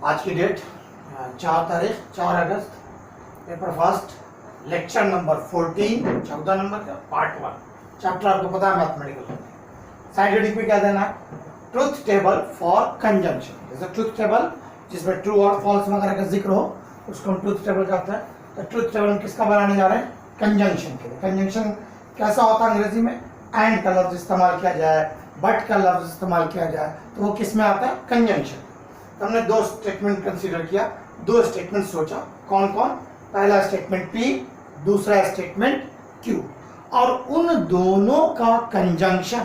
आज की डेट 4 अगस्त, पेपर फर्स्ट, लेक्चर नंबर 14, 14 नंबर का पार्ट 1, चैप्टर आपको पता है मैथमेटिकल। साइड हेडिंग पे क्या देना है? Truth table for conjunction. जैसे ट्रुथ टेबल जिसमें ट्रू और फॉल्स वगैरह का जिक्र हो उसको हम ट्रुथ टेबल कहते हैं। तो ट्रुथ टेबल हम किसका बनाने जा रहे हैं? कंजंक्शन के लिए। कंजंक्शन कैसा होता है? अंग्रेजी में एंड का लफ्ज इस्तेमाल किया जाए, बट का लफ्ज इस्तेमाल किया जाए तो वो किस में आता है? कंजंक्शन। तो हमने दो स्टेटमेंट कंसीडर किया, दो स्टेटमेंट सोचा। कौन कौन? पहला स्टेटमेंट P, दूसरा स्टेटमेंट Q। और उन दोनों का कंजंक्शन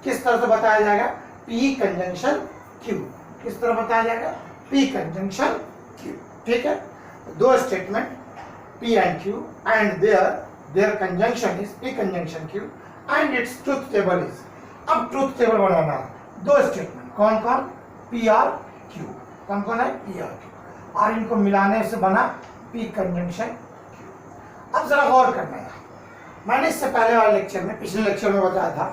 किस तरह से बताया जाएगा? P conjunction Q। किस तरह बताया जाएगा? P conjunction Q। ठीक है, दो statement P and Q and their conjunction is P conjunction Q and its truth table is। अब ट्रूथ टेबल बनाना है। दो स्टेटमेंट कौन कौन? P और Q। कौन कौन है? P और Q। और इनको मिलाने से बना P कंजंक्शन Q। अब जरा गौर करना है, मैंने इससे पहले वाले लेक्चर में, पिछले लेक्चर में बताया था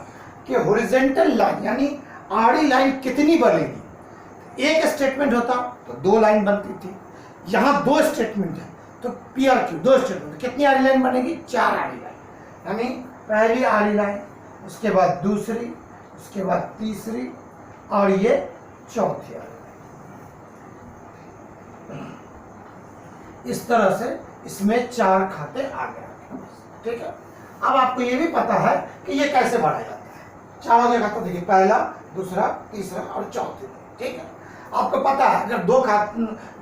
कि हॉरिजॉन्टल लाइन यानी आड़ी लाइन कितनी बनेगी? एक स्टेटमेंट होता तो दो लाइन बनती थी, यहाँ दो स्टेटमेंट है तो P और Q दो स्टेटमेंट, कितनी आड़ी लाइन बनेगी? 4 आड़ी लाइन। यानी पहली आड़ी लाइन, उसके बाद दूसरी, उसके बाद तीसरी और ये चौथी आड़ी लाइन। इस तरह से इसमें 4 खाते आ गए। ठीक है, अब आपको ये भी पता है कि ये कैसे बढ़ाया जाता है। चारों के खाता देखिए, पहला, दूसरा, तीसरा और चौथी। ठीक है, आपको पता है अगर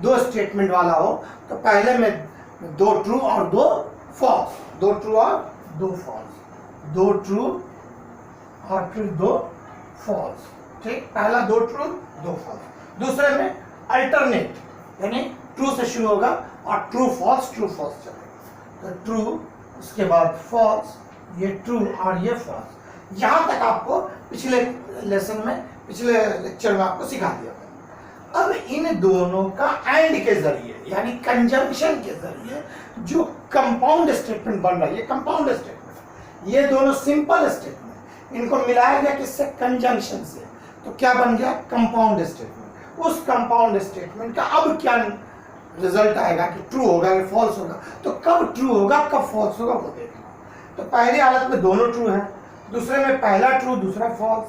दो स्टेटमेंट वाला हो तो पहले में 2 ट्रू और 2 फॉल्स, 2 ट्रू और 2 फॉल्स, 2 ट्रू और फिर 2 फॉल्स। ठीक, पहला 2 ट्रू 2 फॉल्स। दूसरे में अल्टरनेट यानी ट्रू से शुरू होगा और ट्रू फॉल्स चलेगा। तो ट्रू, उसके बाद फॉल्स, ये ट्रू और ये फॉल्स। यहां तक आपको पिछले लेसन में, पिछले लेक्चर में आपको सिखा दिया। अब इन दोनों का एंड के जरिए यानी कंजंक्शन के जरिए जो कंपाउंड स्टेटमेंट बन रहा है, ये कंपाउंड स्टेटमेंट, ये दोनों सिंपल स्टेटमेंट, इनको मिलाया गया किससे? कंजंक्शन से। तो क्या बन गया? Compound statement. उस कंपाउंड स्टेटमेंट का अब क्या रिजल्ट आएगा कि ट्रू होगा या फॉल्स होगा। तो कब ट्रू होगा कब फॉल्स होगा वो देखना। तो पहली हालत में दोनों ट्रू है, दूसरे में पहला ट्रू दूसरा फॉल्स,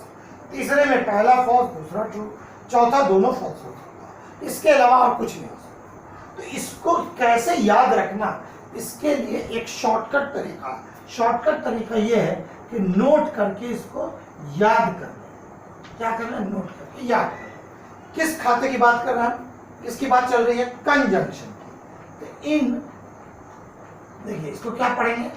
तीसरे में पहला फॉल्स दूसरा ट्रू, चौथा दोनों फॉल्स हो सकता। इसके अलावा और कुछ नहीं हो सकता। तो इसको कैसे याद रखना, इसके लिए एक शॉर्टकट तरीका ये है कि नोट करके इसको याद करना। क्या करना? नोट करके याद करना। किस खाते की बात कर रहे हैं? किसकी बात चल रही है? कंजंक्शन की। तो इन, देखिए इसको क्या पढ़ेंगे?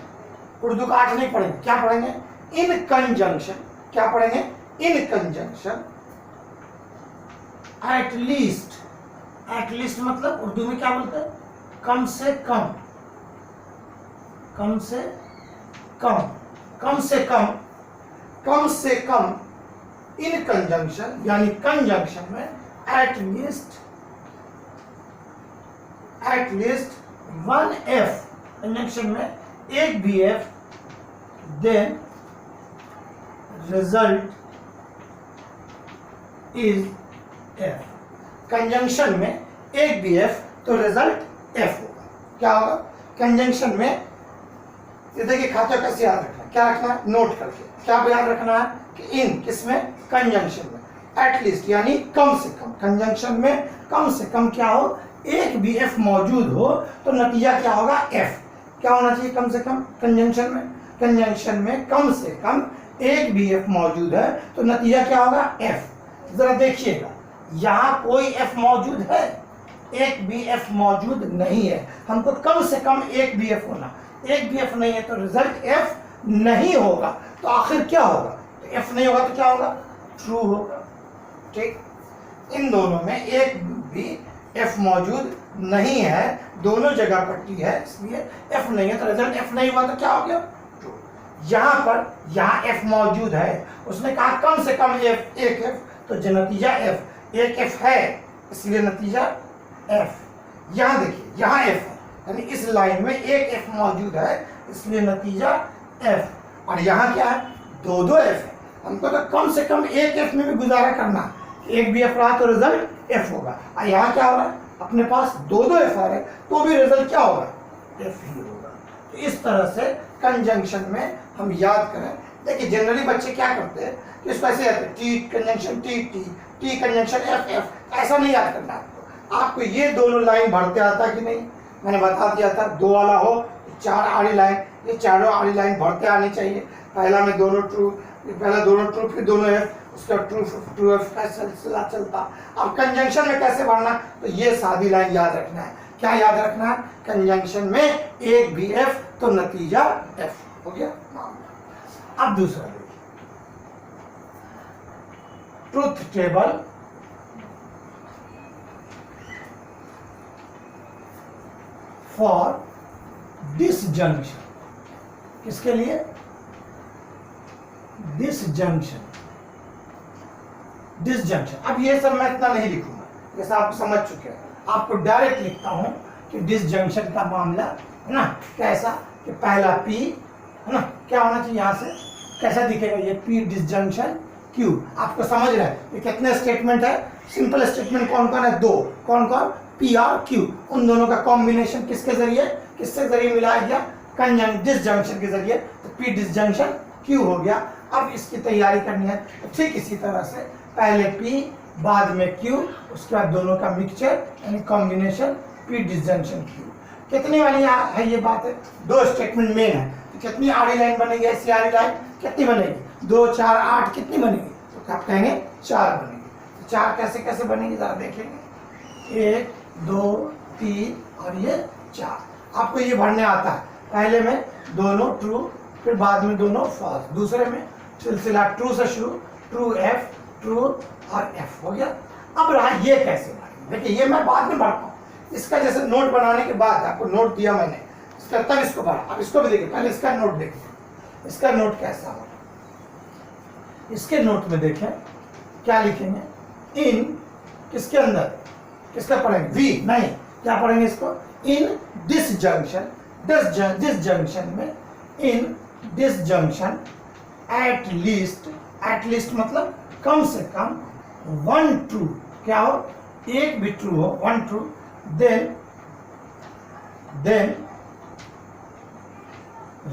उर्दू का 8 नहीं पढ़ेंगे, क्या पढ़ेंगे? इन कंजंक्शन। क्या पढ़ेंगे? इन कंजंक्शन एट लीस्ट मतलब उर्दू में क्या बोलते हैं? कम से कम, कम से कम, कम से कम, कम से कम इन कंजंक्शन यानी कंजंक्शन में एट लीस्ट 1 F, कंजंक्शन में एक भी F, then result is F। Conjunction में एक भी F तो रिजल्ट F होगा। क्या होगा? कंजंक्शन में ये देखिए, खाते कैसे याद रखना है? क्या रखना है? नोट करके। क्या याद रखना है कि इन किसमें? कंजंक्शन में एटलीस्ट यानी कम से कम, कंजंक्शन में कम से कम क्या हो? एक भी F मौजूद हो तो नतीजा क्या होगा? F। क्या होना चाहिए? कम से कम कंजंक्शन में कम से कम एक भी F मौजूद है तो नतीजा क्या होगा? F। जरा देखिएगा, यहाँ कोई F मौजूद है? एक भी F मौजूद नहीं है। हमको कम से कम एक भी F होना, एक भी F नहीं है तो रिजल्ट F नहीं होगा। तो आखिर क्या होगा? तो F नहीं होगा तो क्या होगा? ट्रू होगा। ठीक, इन दोनों में एक भी F मौजूद नहीं है, दोनों जगह पर T है, इसलिए F नहीं है तो रिजल्ट F नहीं हुआ तो क्या हो गया? ट्रू। यहाँ F मौजूद है, उसने कहा कम से कम F, एक F, तो जो नतीजा F, एक F है इसलिए नतीजा F। यहाँ देखिए, यहाँ F है यानी इस लाइन में एक F मौजूद है इसलिए नतीजा F। और यहाँ क्या है? 2 F है। हमको तो कम से कम एक F में भी गुजारा करना है एक भी एफ रहा तो रिजल्ट एफ होगा। और यहाँ क्या हो रहा है, अपने पास दो दो एफ आ रहे तो भी रिजल्ट क्या होगा, एफ ही होगा। तो इस तरह से कंजंक्शन में हम याद करें। देखिए जनरली बच्चे क्या करते हैं कि इसको ऐसे याद T conjunction T T, T conjunction F F, ऐसा नहीं याद करना आपको ये दोनों लाइन भरते आता कि नहीं, मैंने बता दिया था, दो वाला हो, चार आड़ी लाइन, ये चारों आड़ी लाइन भरते आनी चाहिए। पहला में दोनों ट्रू, पहला दोनों ट्रू, फिर दोनों एफ, उसका ट्रू ट्रू एफ का सिलसिला चलता। अब कंजंक्शन में कैसे भरना, तो ये सादी लाइन याद रखना है। क्या याद रखना है, कंजंक्शन में एक भी एफ तो नतीजा एफ हो गया मामला। अब दूसरा देखिए, ट्रुथ टेबल फॉर डिसजंक्शन, किसके लिए, डिसजंक्शन, डिसजंक्शन। अब ये सब मैं इतना नहीं लिखूंगा, जैसा आप समझ चुके हैं, आपको डायरेक्ट लिखता हूं कि डिसजंक्शन का मामला है ना, कैसा कि पहला पी है ना, क्या होना चाहिए, यहां से कैसा दिखेगा, ये पी डिसजंक्शन क्यू। आपको समझ रहे हैं ये कितने स्टेटमेंट है, सिंपल स्टेटमेंट कौन कौन है, दो, कौन कौन, पी और क्यू, उन दोनों का कॉम्बिनेशन किसके जरिए मिलाया गया, डिसजंक्शन के जरिए, तो पी डिसजंक्शन क्यू हो गया। अब इसकी तैयारी करनी है, तो ठीक इसी तरह से पहले पी बाद में क्यू, उसके बाद दोनों का मिक्सचर यानी कॉम्बिनेशन पी डिसजंक्शन क्यू। कितनी वाली है ये बात है, दो स्टेटमेंट मेन है, तो कितनी आड़ी लाइन बनेगी, ऐसी आड़ी लाइन कितनी बनेगी, 2 4 8 कितनी बनेगी, तो आप कहेंगे 4 बनेगी। तो 4 कैसे कैसे बनेगी जरा देखेंगे, 1 2 3 और ये 4। आपको ये भरने आता है, पहले में दोनों ट्रू, फिर बाद में दोनों फॉल्स, दूसरे में सिलसिला ट्रू से शुरू, ट्रू एफ, ट्रू और एफ हो गया। अब रहा ये कैसे भरेंगे, देखिए ये मैं बाद में भरता हूँ, इसका जैसे नोट बनाने के बाद आपको नोट दिया मैंने, इसका तब इसको भरा। अब इसको भी देखिए, पहले इसका नोट देखिए, इसका नोट कैसा होगा, इसके नोट में देखें क्या लिखेंगे, इन किसके अंदर, किसका पढ़ेंगे, वी नहीं, क्या पढ़ेंगे इसको, in this junction, this junction में, in this junction at least मतलब कम से कम 1 ट्रू, क्या हो, एक भी ट्रू हो, 1 true, then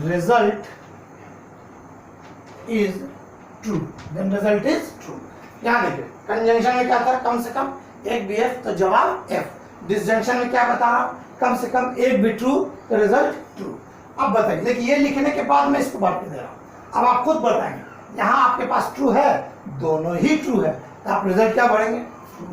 result is true, यहां देखिए कंजंक्शन में क्या था, कम से कम एक भी एफ तो जवाब एफ, डिसजंक्शन में क्या बता रहा हूं, कम से कम एक भी ट्रू तो रिजल्ट ट्रू। अब बताइए, देखिए ये लिखने के बाद मैं इसको बांट के दे रहा हूं, अब आप खुद बताएंगे, यहाँ आपके पास ट्रू है, दोनों ही ट्रू है, तो आप रिजल्ट क्या बढ़ेंगे, ट्रू,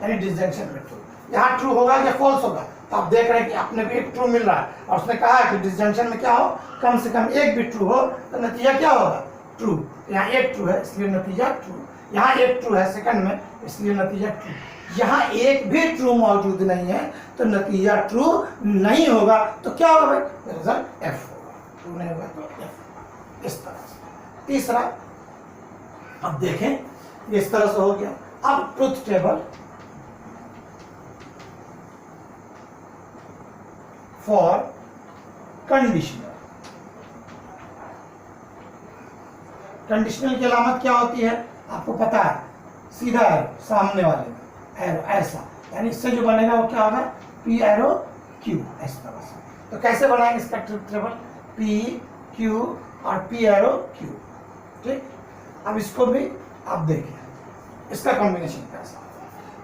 यानी डिसजंक्शन में ट्रू। यहाँ ट्रू होगा या फॉल्स होगा, तो आप देख रहे हैं कि अपने भी एक ट्रू मिल रहा है, और उसने कहा है कि डिसजंक्शन में क्या हो, कम से कम एक भी ट्रू हो, तो नतीजा क्या होगा, ट्रू। यहाँ एक ट्रू है इसलिए नतीजा ट्रू, यहाँ एक ट्रू है सेकंड में इसलिए नतीजा ट्रू, यहाँ एक भी ट्रू मौजूद नहीं है तो नतीजा ट्रू नहीं होगा, तो क्या होगा भाई, रिजल्ट एफ होगा, ट्रू नहीं होगा तो एफ। इस तरह से तीसरा, अब देखें इस तरह से हो गया। अब truth table for conditional, conditional की अलामत क्या होती है आपको पता है, सीधा एरो, सामने वाले में एरो ऐसा, यानी इससे जो बनेगा वो क्या होगा, पी एरो क्यू, इस तरह से। तो कैसे बनाएंगे इसका ट्रुथ टेबल, पी क्यू और पी एरो क्यू, ठीक। अब इसको भी आप देखिए इसका कॉम्बिनेशन कैसा,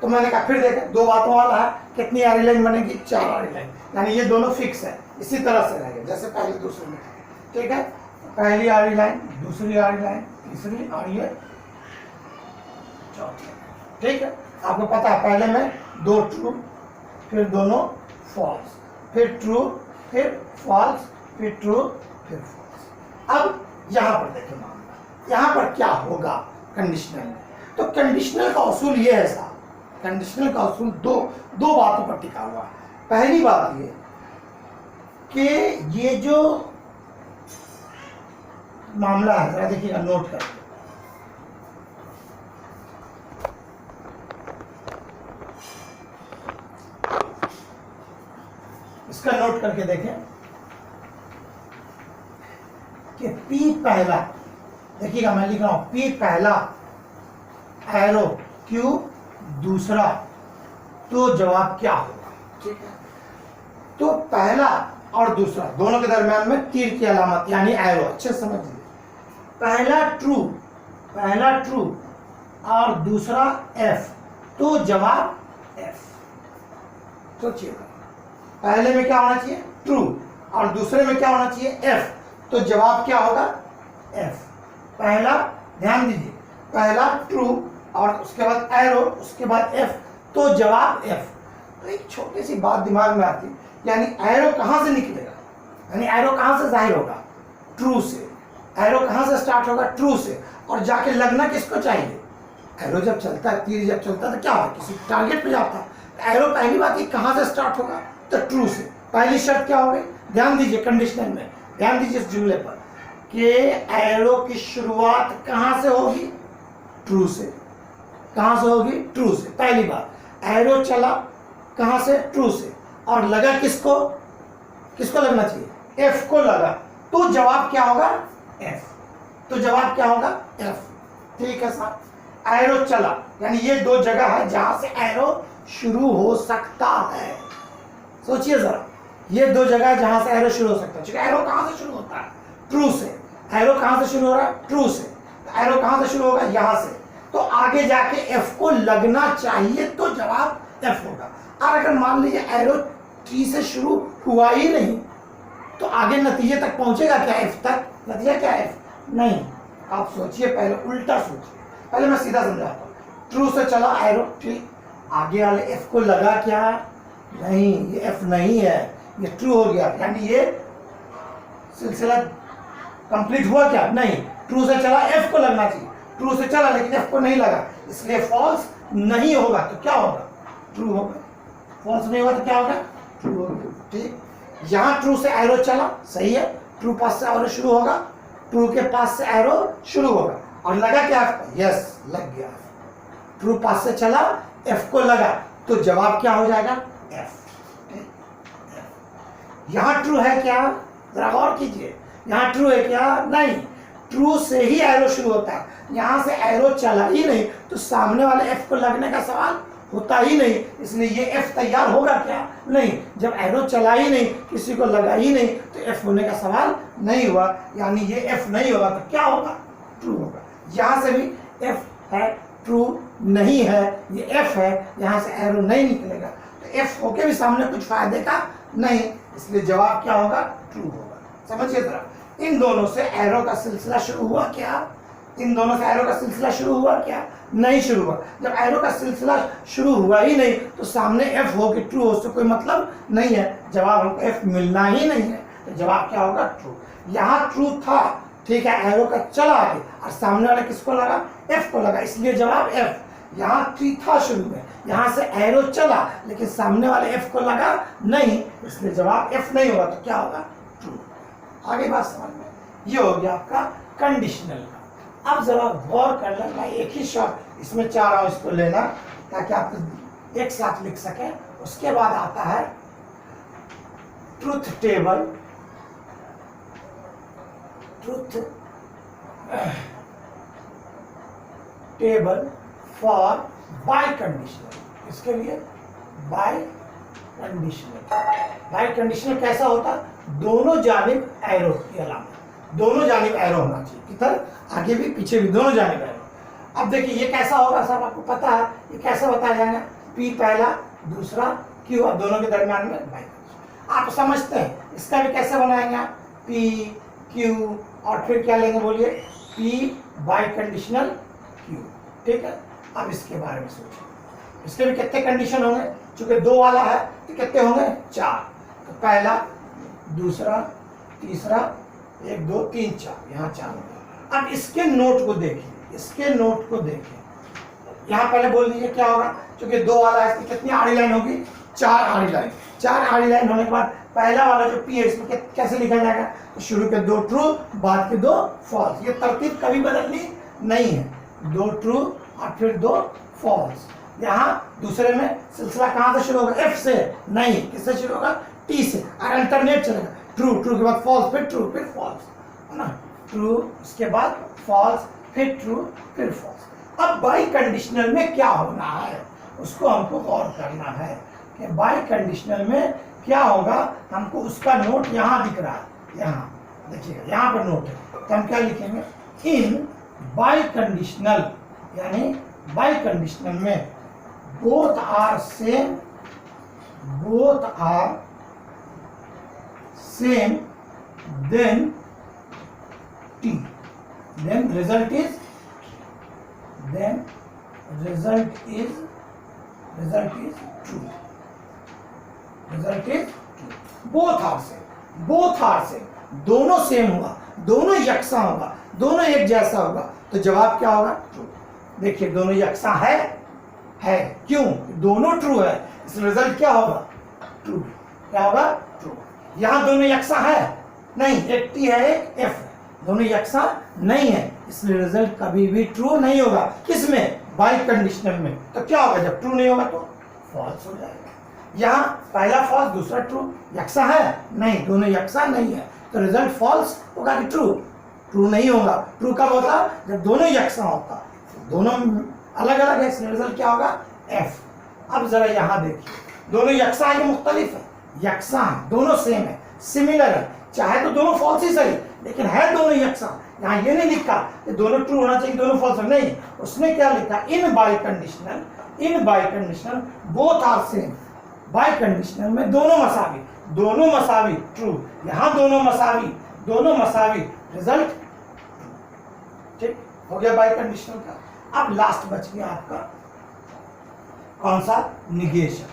तो मैंने कहा फिर देखें, दो बातों वाला है, कितनी आड़ी लाइन बनेगी, 4 आड़ी लाइन, यानी ये दोनों फिक्स है, इसी तरह से रहेंगे जैसे पहले दूसरे में, ठीक है, पहली आड़ी लाइन, दूसरी आड़ी लाइन, तीसरी और ये चौथी, ठीक है। आपको पता है पहले में 2 ट्रू, फिर दोनों फॉल्स, फिर ट्रू, फिर फॉल्स, फिर ट्रू, फिर फॉल्स। अब यहां पर देखिए मामला, यहां पर क्या होगा कंडीशनल में, तो कंडीशनल का उसूल ये है साहब, कंडीशनल का उसूल दो बातों पर टिका हुआ है। पहली बात ये कि ये जो मामला है, जरा देखिएगा नोट करके, इसका नोट करके देखें कि P पहला, देखिएगा मैं लिख रहा हूं P पहला एरो Q दूसरा, तो जवाब क्या होगा? ठीक है, तो पहला और दूसरा दोनों के दरमियान में तीर की अलामत यानी एरो, अच्छे समझ लीजिए। पहला ट्रू और दूसरा F, तो जवाब F। सोचिएगा, पहले में क्या होना चाहिए? ट्रू, और दूसरे में क्या होना चाहिए? F, तो जवाब क्या होगा? F। पहला, ध्यान दीजिए, पहला ट्रू और उसके बाद एरो, उसके बाद F, तो जवाब F। तो एक छोटी सी बात दिमाग में आती है, यानी एरो कहां से निकलेगा, यानी एरो कहां से जाहिर होगा? ट्रू से। एरो कहां से स्टार्ट होगा? ट्रू से, और जाके लगना किसको चाहिए? एरो जब चलता है, तीर जब चलता है तो क्या होगा? किसी टारगेट पे जाता है। तो एरो पहली बात ये कहां से स्टार्ट होगा? तो ट्रू से। पहली शर्त क्या हो गई? ध्यान दीजिए कंडीशनल में, ध्यान दीजिए इस जुमले पर कि एरो की शुरुआत कहां से होगी? ट्रू से। कहां से होगी? ट्रू से। पहली बात, एरो चला कहां से? ट्रू से, और लगा किसको? किसको लगना चाहिए? F को लगा, तो जवाब क्या होगा? F। तो जवाब क्या होगा? F। ठीक है साहब, एरो चला, यानी ये दो जगह है जहां से एरो शुरू हो सकता है। सोचिए जरा, ये दो जगह जहां से एरो शुरू हो सकता है। क्योंकि एरो कहां से शुरू होता है? ट्रू से। एरो कहां से शुरू हो रहा है? ट्रू से। तो एरो कहां से शुरू होगा? यहां से, तो आगे जाके F को लगना चाहिए, तो जवाब F होगा। और अगर मान लीजिए एरो T से शुरू हुआ ही नहीं, तो आगे नतीजे तक पहुंचेगा क्या? F तक। नतीजा क्या है? F नहीं। आप सोचिए, पहले उल्टा सोचिए, पहले मैं सीधा समझाता हूँ। ट्रू से चला एरो, ठीक, आगे वाले F को लगा क्या? नहीं, ये F नहीं है, ये ट्रू हो गया, यानी ये सिलसिला कंप्लीट हुआ क्या? नहीं। ट्रू से चला, F को लगना चाहिए, ट्रू से चला लेकिन F को नहीं लगा, इसलिए फॉल्स नहीं होगा। तो क्या होगा? ट्रू होगा। फॉल्स नहीं होगा तो क्या होगा? ट्रू होगा। ठीक, यहां ट्रू से एरो चला, सही है, ट्रू पास से एरो शुरू होगा, ट्रू के पास से एरो शुरू होगा, और लगा क्या? यस, लग गया। ट्रू पास से चला, F को लगा, तो जवाब क्या हो जाएगा? F। यहां ट्रू है क्या? जरा गौर कीजिए, यहां ट्रू है क्या? नहीं, ट्रू से ही एरो शुरू होता है, यहां से एरो चला ही नहीं, तो सामने वाले F को लगने का सवाल होता ही नहीं, इसलिए ये F तैयार होगा क्या? नहीं। जब एरो चला ही नहीं, किसी को लगा ही नहीं, तो F होने का सवाल नहीं हुआ, यानी ये F नहीं होगा, तो क्या होगा? ट्रू होगा। यहां से भी F है, ट्रू नहीं है, ये F है, यहां से एरो नहीं निकलेगा, तो F होके भी सामने कुछ फायदे का नहीं, इसलिए जवाब क्या होगा? ट्रू होगा। समझिए जरा, इन दोनों से एरो का सिलसिला शुरू हुआ क्या? इन दोनों से एरो का सिलसिला शुरू हुआ क्या? नहीं शुरू हुआ। जब एरो का सिलसिला शुरू हुआ ही नहीं, तो सामने F हो कि ट्रू हो, उससे कोई मतलब नहीं है, जवाब हमको F मिलना ही नहीं है, तो जवाब क्या होगा? ट्रू। यहाँ ट्रू था, ठीक है, एरो का चला आगे, और सामने वाले किसको लगा? F को लगा, इसलिए जवाब F। यहाँ ट्री था शुरू में, यहाँ से एरो चला, लेकिन सामने वाले F को लगा नहीं, इसलिए जवाब F नहीं होगा, तो क्या होगा? ट्रू। आगे बात समझ में, ये हो गया आपका कंडीशनल का। अब जरा गौर कर लेना, एक ही शॉट इसमें चाह रहा हूं इसको लेना, ताकि आप एक साथ लिख सकें। उसके बाद आता है truth table. Truth table for bye conditional. इसके लिए बाय कंडीशनल। बाय कंडीशनल कैसा होता? दोनों जानिब एरो की अलामत, दोनों जानिब एरो होना चाहिए, किधर? आगे भी पीछे भी, दोनों जानिब एरो। अब देखिए ये कैसा होगा साहब, आपको पता है ये कैसे बताया जाएगा? P पहला, दूसरा Q, अब दोनों के दरमियान में बाय। आप समझते हैं, इसका भी कैसे बनाएंगे आप? P Q और फिर क्या लेंगे बोलिए? P bye conditional Q। ठीक है, अब इसके बारे में सोचिए, इसके भी कितने कंडीशन होंगे? चूंकि दो वाला है तो कितने होंगे? 4। तो पहला, दूसरा, तीसरा, 1 2 3 4, यहाँ 4 होंगे। अब इसके नोट को देखिए, इसके नोट को देखिए, यहाँ पहले बोल दीजिए क्या होगा? क्योंकि दो वाला है, इसकी कितनी आड़ी लाइन होगी? 4 आड़ी लाइन। 4 आड़ी लाइन होने के बाद पहला वाला जो P है, इसमें कैसे लिखा जाएगा? तो शुरू के 2 ट्रू, बाद के 2 फॉल्स। ये तरतीब कभी बदलनी नहीं है, 2 ट्रू और फिर 2 फॉल्स। यहाँ दूसरे में सिलसिला कहाँ से शुरू होगा? F से नहीं, किससे शुरू होगा? T से, और अल्टरनेट चलेगा, ट्रू, ट्रू के बाद फॉल्स, फिर ट्रू, फिर फॉल्स, है ना? ट्रू, उसके बाद फॉल्स, फिर ट्रू, फिर फॉल्स। अब बाई कंडीशनल में क्या होना है उसको हमको गौर करना है कि बाई कंडीशनल में क्या होगा। हमको उसका नोट यहाँ दिख रहा है, यहाँ देखिएगा, यहाँ पर नोट है, तो हम क्या लिखेंगे, इन बाई कंडीशनल, यानी बाई कंडीशनल में both are same, both are same, then t, then result is true, result is true, both are same, दोनों सेम होगा, दोनों यकसा होगा, दोनों एक जैसा होगा, तो जवाब क्या होगा, ट्रू। देखिए दोनों यकसा है क्यों, दोनों ट्रू है, इस रिजल्ट क्या होगा, ट्रू। क्या होगा, ट्रू। यहाँ दोनों यकसा है नहीं, एक टी है एक एफ है, दोनों यकसा नहीं है, इसलिए रिजल्ट कभी भी ट्रू नहीं होगा। किसमें, बाई कंडीशनल में। तो क्या होगा, जब ट्रू नहीं होगा तो फॉल्स हो जाएगा। यहाँ पहला फॉल्स दूसरा ट्रू, यकसा है नहीं, दोनों यकसा नहीं है, तो रिजल्ट फॉल्स होगा कि ट्रू नहीं होगा। ट्रू कब होता, जब दोनों यकसा होता, दोनों अलग अलग है, इसलिए रिजल्ट क्या होगा, एफ। अब जरा यहाँ देखिए, दोनों यकसा है कि मुख्तलिफ है, यकसा है, दोनों सेम है, सिमिलर है, चाहे तो दोनों फॉल्स ही सही, लेकिन है दोनों यकसा। यहाँ ये नहीं लिखा कि दोनों ट्रू होना चाहिए दोनों फॉल्स, नहीं, उसने क्या लिखा, in biconditional both are same, biconditional में दोनों मसावी ट्रू, यहाँ दोनों मसावी रिजल्ट ठीक हो गया बाई कंडीशनल का। अब लास्ट बच गया आपका कौन सा, निगेशन।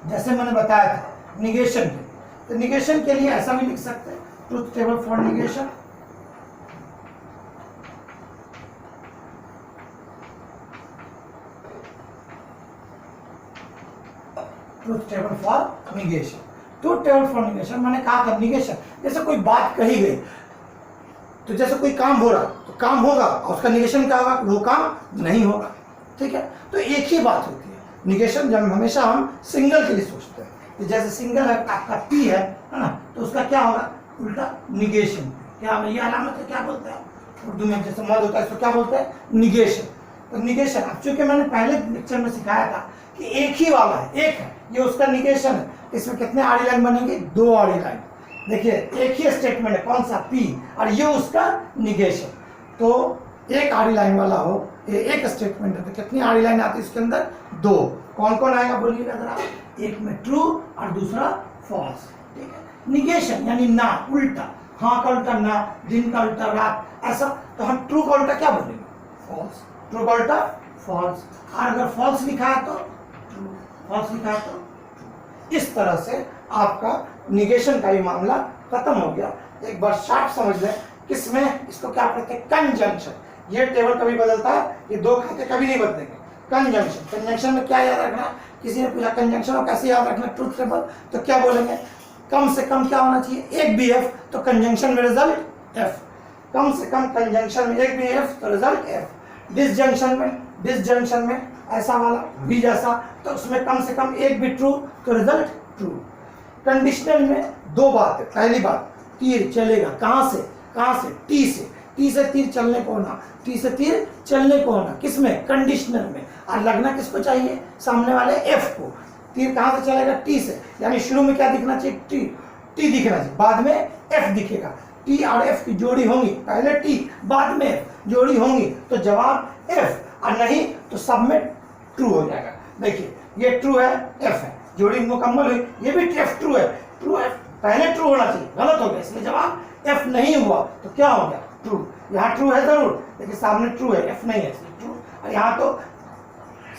जैसे मैंने बताया था निगेशन के, तो निगेशन के लिए ऐसा भी लिख सकते हैं, truth table for negation. Truth table for negation, truth table for negation मैंने कहा था, निगेशन जैसे कोई बात कही गई, तो जैसे कोई काम हो रहा तो काम होगा, और उसका निगेशन क्या होगा, वो काम नहीं होगा, ठीक है। तो एक ही बात होती है निगेशन, जब हमेशा हम सिंगल के लिए सोचते हैं, तो जैसे सिंगल है आपका पी है ना, तो उसका क्या होगा, उल्टा निगेशन। क्या ये अलामत है, क्या बोलते हैं उर्दू में, जैसे मद होता है इसको क्या बोलते हैं, निगेशन। तो निगेशन, अब चूंकि मैंने पहले लेक्चर में सिखाया था कि एक ही वाला है, एक है, ये उसका निगेशन है। इसमें कितने आड़ी लाइन बनेंगे, 2 आड़ी लाइन। देखिए एक ही स्टेटमेंट है, कौन सा, पी, और ये उसका निगेशन। तो एक आड़ी लाइन वाला हो, ये एक स्टेटमेंट है, तो कितनी आड़ी लाइन आती है इसके अंदर, 2। कौन कौन आएगा बोलिएगा जरा, एक में ट्रू और दूसरा फॉल्स, ठीक है। निगेशन यानी ना, उल्टा, हाँ का उल्टा ना, दिन का उल्टा रात, ऐसा। तो हम ट्रू का उल्टा क्या बोलेंगे, फॉल्स, ट्रू का उल्टा फॉल्स, और अगर फॉल्स लिखा है तो ट्रू, फॉल्स लिखा है तो ट्रू। इस तरह से आपका निगेशन का भी मामला खत्म हो गया। एक बार शार्ट समझ लें, किसमें इसको क्या कहते हैं, कंजंक्शन। ये टेबल कभी बदलता है, ये 2 खाते कभी नहीं बदलेंगे। कंजंक्शन में क्या याद रखना, किसी ने पूछा कंजंक्शन और कैसे याद रखना ट्रुथ टेबल, तो क्या बोलेंगे, कम से कम क्या होना चाहिए, एक भी एफ, तो कंजंक्शन में रिजल्ट एफ। कम से कम कंजंक्शन में एक भी एफ, तो रिजल्ट एफ। डिसजंक्शन में ऐसा वाला भी जैसा, तो उसमें कम से कम एक भी ट्रू, तो रिजल्ट ट्रू। कंडीशनल में 2 बात है, पहली बात, तीर चलेगा कहाँ से, टी से, तीर चलने को होना, टी से तीर चलने को होना, किसमें, कंडीशनल में, और लगना किसको चाहिए, सामने वाले एफ को। तीर कहाँ से चलेगा, टी से, यानी शुरू में क्या दिखना चाहिए, टी दिखना चाहिए, बाद में एफ दिखेगा। टी और एफ की जोड़ी होंगी, पहले टी बाद में एफ जोड़ी होंगी, तो जवाब एफ, और नहीं तो सब में ट्रू हो जाएगा। देखिए ये ट्रू है, एफ है, जोड़ी मुकम्मल हुई, ये भी एफ ट्रू है, ट्रू एफ पहले ट्रू होना चाहिए, गलत हो गया, इसलिए जवाब एफ नहीं हुआ, तो क्या हो गया, ट्रू। यहाँ ट्रू है जरूर, लेकिन सामने ट्रू है, एफ नहीं है, इसलिए ट्रू। और यहाँ तो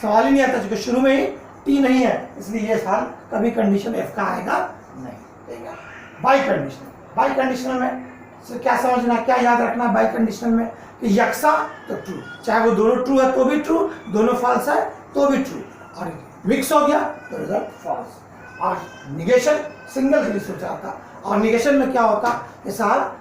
सवाल ही नहीं आता, क्योंकि शुरू में ही टी नहीं है, इसलिए ये सवाल कभी कंडीशन एफ का आएगा नहीं, ठीक है। बाई कंडीशनल में से क्या समझना, क्या याद रखना, बाई कंडीशनल में कि यकसा तो ट्रू, चाहे वो दोनों ट्रू है तो भी ट्रू, दोनों फॉल्स है तो भी ट्रू, और मिक्स हो गया तो रिजल्ट फॉल्स। और निगेशन सिंगल के लिए सोचा था, और निगेशन में क्या होता है, सारा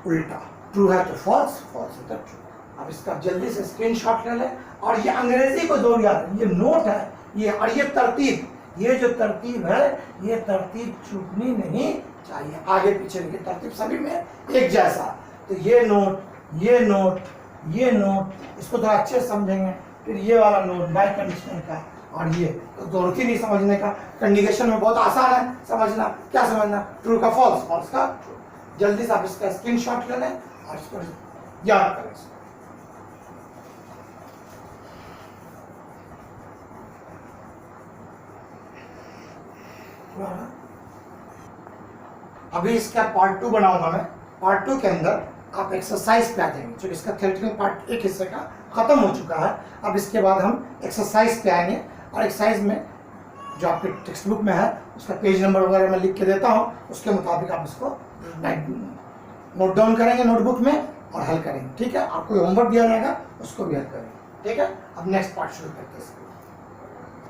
उल्टा, ट्रू है तो फॉल्स, फॉल्स है तो ट्रू। अब इसका जल्दी से स्क्रीनशॉट ले लें, और ये अंग्रेजी को जरूर याद है, ये नोट है ये, और ये तरतीब, ये जो तरतीब है, ये तरतीब छूटनी नहीं चाहिए, आगे पीछे की तरतीब सभी में एक जैसा। तो ये नोट, ये नोट, ये नोट, इसको थोड़ा अच्छे से समझेंगे। फिर ये वाला नोट बाई कंडीशनल का, और ये तो दोनों की नहीं समझने का। कंजुगेशन में बहुत आसान है समझना। क्या समझना? ट्रू का फॉल्स, फॉल्स का ट्रू। जल्दी से आप इसका स्क्रीनशॉट ले लें और इसको याद करें। अभी इसका पार्ट 2 बनाऊंगा मैं। पार्ट 2 के अंदर आप एक्सरसाइज पे आ जाएंगे, क्योंकि इसका थ्योरेटिकल पार्ट एक हिस्से का खत्म हो चुका है। अब इसके बाद हम एक्सरसाइज पे आएंगे, और एक्सरसाइज में जो आपके टेक्स्ट बुक में है उसका पेज नंबर वगैरह मैं लिख के देता हूँ, उसके मुताबिक आप इसको नोट डाउन करेंगे नोटबुक में और हल करेंगे। ठीक है, आपको होमवर्क दिया जाएगा, उसको भी हल करेंगे। ठीक है, अब नेक्स्ट पार्ट शुरू करते हैं।